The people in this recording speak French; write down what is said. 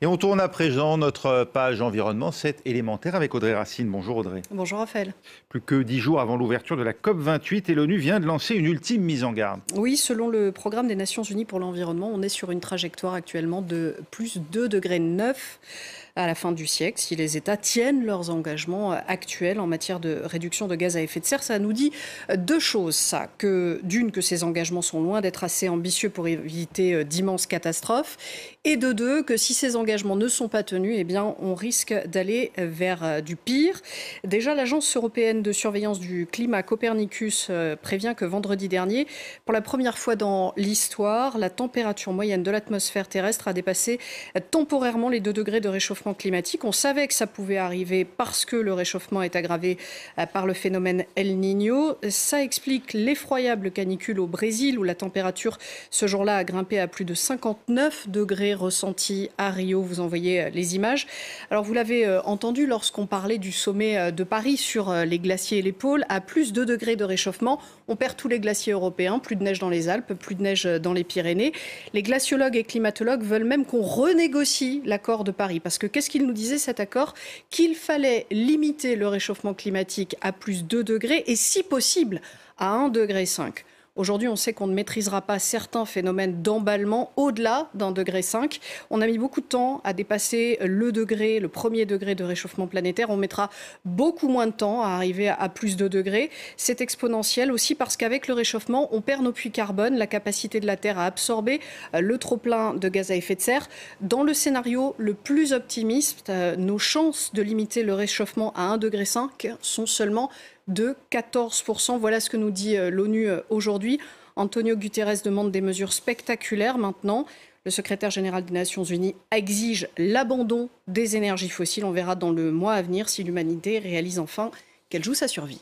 Et on tourne à présent notre page environnement, c'est élémentaire avec Audrey Racine. Bonjour Audrey. Bonjour Raphaël. Plus que 10 jours avant l'ouverture de la COP28 et l'ONU vient de lancer une ultime mise en garde. Oui, selon le programme des Nations Unies pour l'environnement, on est sur une trajectoire actuellement de plus 2,9 degrés à la fin du siècle, si les États tiennent leurs engagements actuels en matière de réduction de gaz à effet de serre. Ça nous dit deux choses, ça. D'une, que ces engagements sont loin d'être assez ambitieux pour éviter d'immenses catastrophes. Et de deux, que si ces engagements ne sont pas tenus, eh bien, on risque d'aller vers du pire. Déjà, l'Agence européenne de surveillance du climat Copernicus prévient que vendredi dernier, pour la première fois dans l'histoire, la température moyenne de l'atmosphère terrestre a dépassé temporairement les 2 degrés de réchauffement climatique. On savait que ça pouvait arriver parce que le réchauffement est aggravé par le phénomène El Niño. Ça explique l'effroyable canicule au Brésil où la température ce jour-là a grimpé à plus de 59 degrés ressentis à Rio. Vous en voyez les images. Alors vous l'avez entendu lorsqu'on parlait du sommet de Paris sur les glaciers et les pôles. À plus de 2 degrés de réchauffement, on perd tous les glaciers européens, plus de neige dans les Alpes, plus de neige dans les Pyrénées. Les glaciologues et climatologues veulent même qu'on renégocie l'accord de Paris parce que qu'est-ce qu'il nous disait cet accord? Qu'il fallait limiter le réchauffement climatique à plus 2 degrés et si possible à 1,5 degré. Aujourd'hui, on sait qu'on ne maîtrisera pas certains phénomènes d'emballement au-delà d'1,5 degré. On a mis beaucoup de temps à dépasser le premier degré de réchauffement planétaire. On mettra beaucoup moins de temps à arriver à plus de degrés. C'est exponentiel aussi parce qu'avec le réchauffement, on perd nos puits carbone, la capacité de la Terre à absorber le trop-plein de gaz à effet de serre. Dans le scénario le plus optimiste, nos chances de limiter le réchauffement à 1,5 degré sont seulement de 14%. Voilà ce que nous dit l'ONU aujourd'hui. Antonio Guterres demande des mesures spectaculaires maintenant. Le secrétaire général des Nations Unies exige l'abandon des énergies fossiles. On verra dans le mois à venir si l'humanité réalise enfin qu'elle joue sa survie.